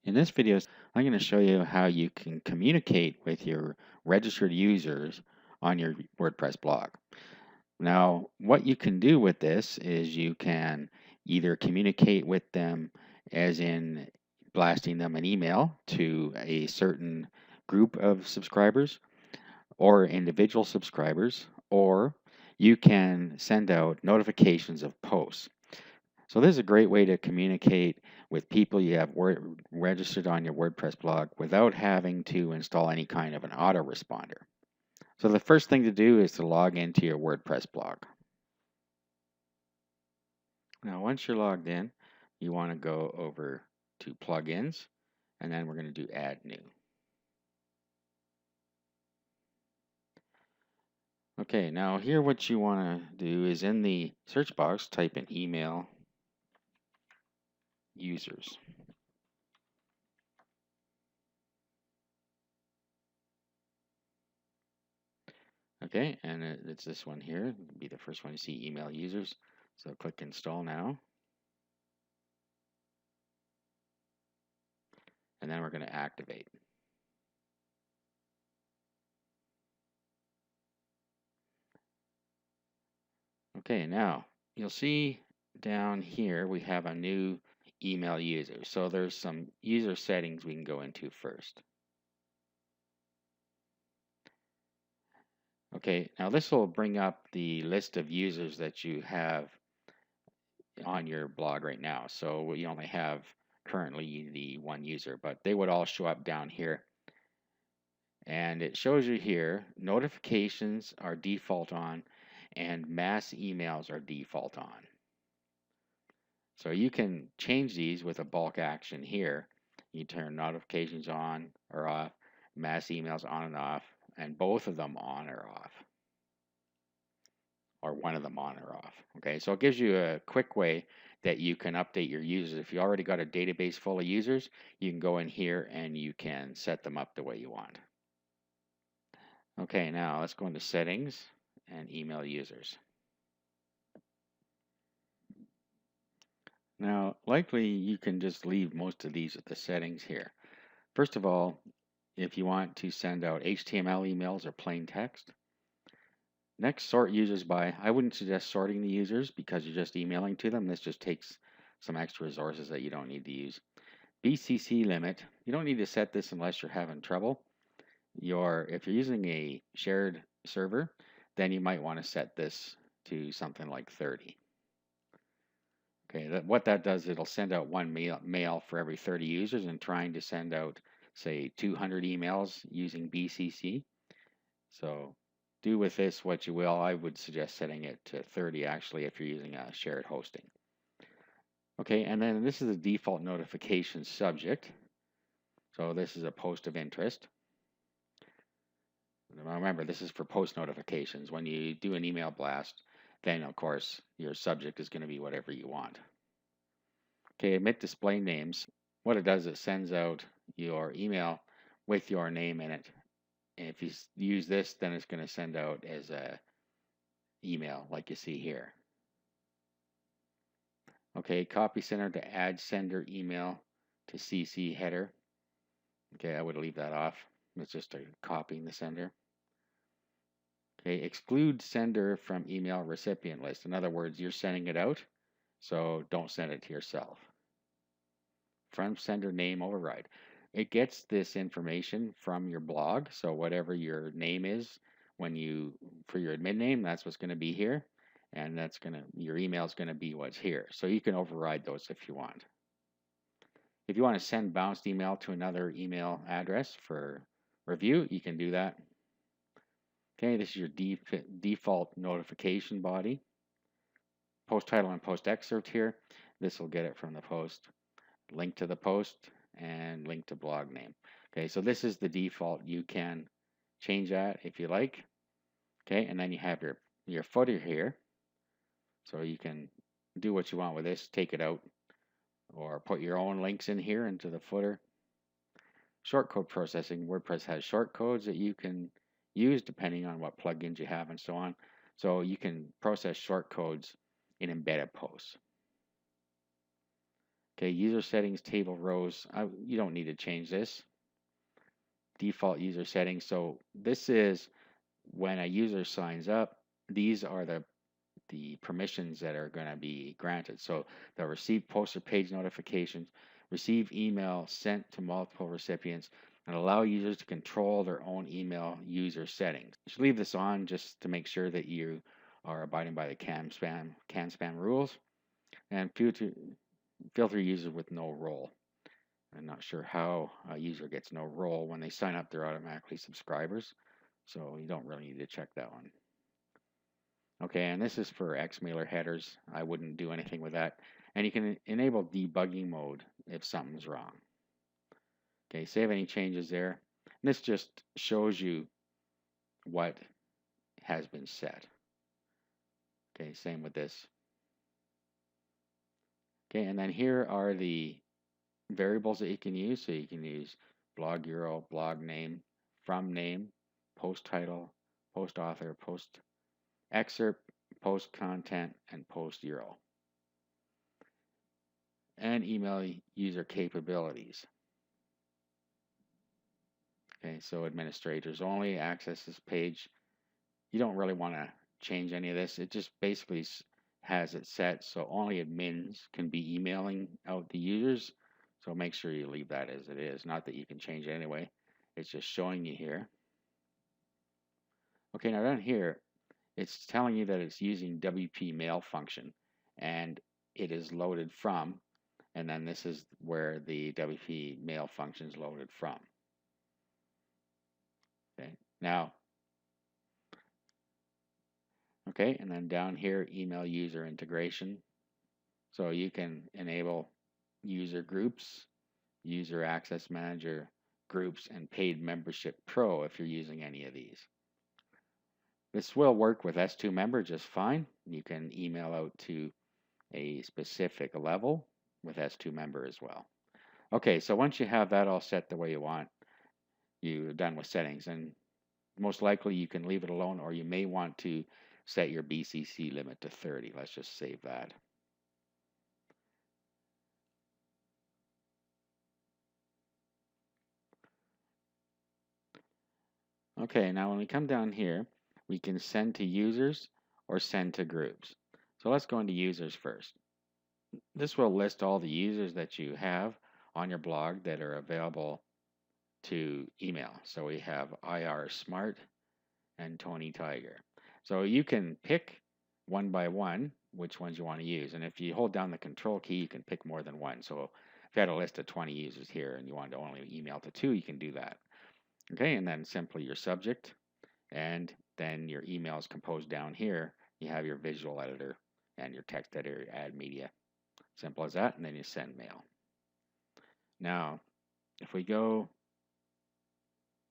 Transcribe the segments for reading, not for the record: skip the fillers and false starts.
In this video, I'm going to show you how you can communicate with your registered users on your WordPress blog. Now, what you can do with this is you can either communicate with them as in blasting them an email to a certain group of subscribers or individual subscribers, or you can send out notifications of posts. So this is a great way to communicate with people you have registered on your WordPress blog without having to install any kind of an autoresponder. So the first thing to do is to log into your WordPress blog. Now once you're logged in, you want to go over to plugins, and then we're going to do add new. Okay, now here what you want to do is in the search box type in email users. Okay, and it's this one here. It'll be the first one you see, email users. So click install now. And then we're going to activate. Okay, now you'll see down here we have a new email user. So there's some user settings we can go into first. Okay, now this will bring up the list of users that you have on your blog right now. So you only have currently the one user, but they would all show up down here. And it shows you here, notifications are default on and mass emails are default on. So you can change these with a bulk action here. You turn notifications on or off, mass emails on and off, and both of them on or off, or one of them on or off. Okay, so it gives you a quick way that you can update your users. If you already got a database full of users, you can go in here and you can set them up the way you want. Okay, now let's go into settings and email users. Now, likely you can just leave most of these at the settings here. First of all, if you want to send out HTML emails or plain text. Next, sort users by. I wouldn't suggest sorting the users because you're just emailing to them. This just takes some extra resources that you don't need to use. BCC limit. You don't need to set this unless you're having trouble. If you're using a shared server, then you might want to set this to something like 30. Okay, what that does, it'll send out one mail for every 30 users, and trying to send out, say, 200 emails using BCC. So do with this what you will. I would suggest setting it to 30 actually if you're using a shared hosting. Okay, and then this is the default notification subject. So this is a post of interest. Remember, this is for post notifications. When you do an email blast, then of course your subject is going to be whatever you want. Okay, emit display names. What it does, it sends out your email with your name in it. And if you use this, then it's going to send out as a email like you see here. Okay, copy sender to add sender email to CC header. Okay, I would leave that off. It's just a copying the sender. Okay, exclude sender from email recipient list. In other words, you're sending it out, so don't send it to yourself. From sender name override. It gets this information from your blog, so whatever your name is for your admin name, that's what's going to be here, and your email is going to be what's here. So you can override those if you want. If you want to send bounced email to another email address for review, you can do that. Okay, this is your default notification body. Post title and post excerpt here. This will get it from the post. Link to the post and link to blog name. Okay, so this is the default. You can change that if you like. Okay, and then you have your footer here. So you can do what you want with this, take it out, or put your own links in here into the footer. Shortcode processing. WordPress has shortcodes that you can use depending on what plugins you have and so on. So you can process shortcodes in embedded posts. Okay, user settings, table rows. You don't need to change this. Default user settings. So this is when a user signs up, these are the permissions that are going to be granted. So they'll receive post or page notifications, receive email sent to multiple recipients, and allow users to control their own email user settings. You should leave this on just to make sure that you are abiding by the CAN spam rules, and filter users with no role. I'm not sure how a user gets no role. When they sign up, they're automatically subscribers, so you don't really need to check that one. Okay, and this is for Xmailer headers. I wouldn't do anything with that. And you can enable debugging mode if something's wrong. Okay, save any changes there. And this just shows you what has been set. Okay, same with this. Okay, and then here are the variables that you can use. So you can use blog URL, blog name, from name, post title, post author, post excerpt, post content, and post URL. And email user capabilities. Okay, so administrators only access this page. You don't really want to change any of this. It just basically has it set so only admins can be emailing out the users. So make sure you leave that as it is. Not that you can change it anyway. It's just showing you here. Okay, now down here, it's telling you that it's using WP mail function, and it is loaded from, and then this is where the WP mail function is loaded from. Okay, now, okay, and then down here, email user integration. So you can enable user groups, user access manager groups, and paid membership pro if you're using any of these. This will work with S2 member just fine. You can email out to a specific level with S2 member as well. Okay, so once you have that all set the way you want, you're done with settings, and most likely you can leave it alone, or you may want to set your BCC limit to 30. Let's just save that. Okay, now when we come down here, we can send to users or send to groups. So let's go into users first. This will list all the users that you have on your blog that are available to email. So we have IR Smart and Tony Tiger. So you can pick one by one which ones you want to use. And if you hold down the control key, you can pick more than one. So if you had a list of 20 users here and you wanted to only email to 2, you can do that. Okay, and then simply your subject, and then your email is composed down here. You have your visual editor and your text editor, add media. Simple as that, and then you send mail. Now, if we go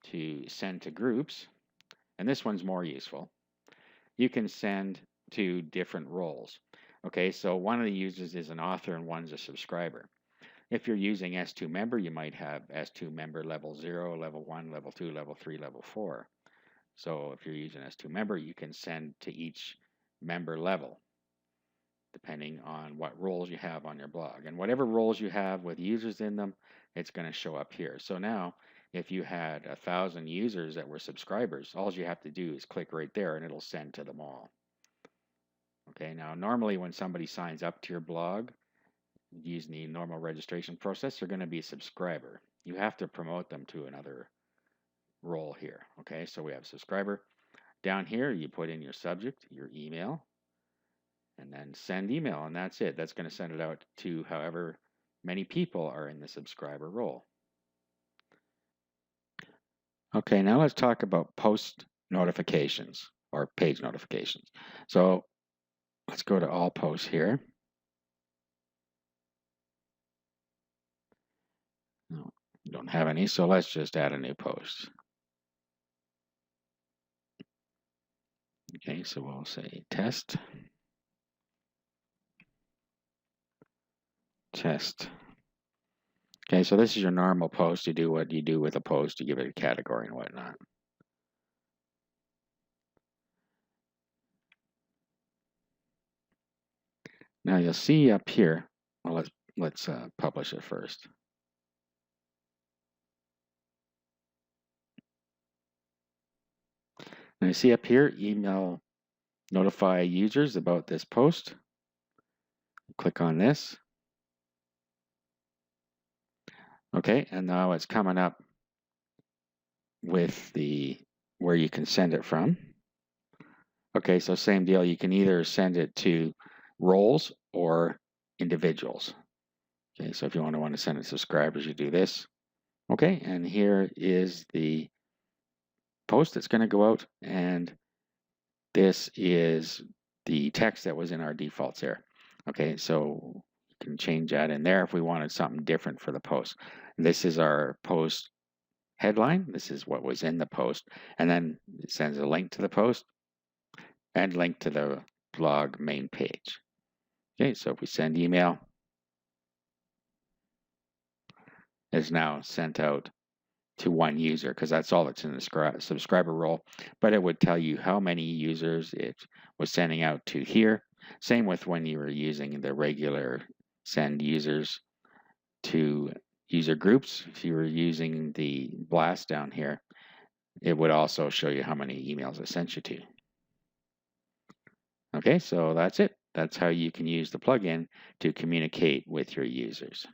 to send to groups, and this one's more useful, you can send to different roles. Okay, so one of the users is an author and one's a subscriber. If you're using S2 member, you might have S2 member level 0, level 1, level 2, level 3, level 4. So if you're using S2 member, you can send to each member level, depending on what roles you have on your blog. And whatever roles you have with users in them, it's going to show up here. So now, if you had 1,000 users that were subscribers, all you have to do is click right there and it'll send to them all. Okay, now normally when somebody signs up to your blog, using the normal registration process, they're going to be a subscriber. You have to promote them to another role here. Okay, so we have subscriber. Down here, you put in your subject, your email, and then send email, and that's it. That's going to send it out to however many people are in the subscriber role. Okay, now let's talk about post notifications or page notifications. So let's go to all posts here. No, don't have any, so let's just add a new post. Okay, so we'll say test. Test. Okay, so this is your normal post. You do what you do with a post. You give it a category and whatnot. Now you'll see up here, well, let's let's publish it first. And you see up here, email notify users about this post. Click on this. Okay, and now it's coming up with the where you can send it from. Okay, so same deal. You can either send it to roles or individuals. Okay, so if you want to send it to subscribers, you do this. Okay, and here is the post that's going to go out, and this is the text that was in our defaults here. Okay, so you can change that in there if we wanted something different for the post. This is our post headline. This is what was in the post, and then it sends a link to the post and link to the blog main page. Okay, so if we send email, it's now sent out to one user because that's all that's in the subscriber role, but it would tell you how many users it was sending out to here. Same with when you were using the regular send users to user groups. If you were using the blast down here, it would also show you how many emails it sent you to. Okay, so that's it. That's how you can use the plugin to communicate with your users.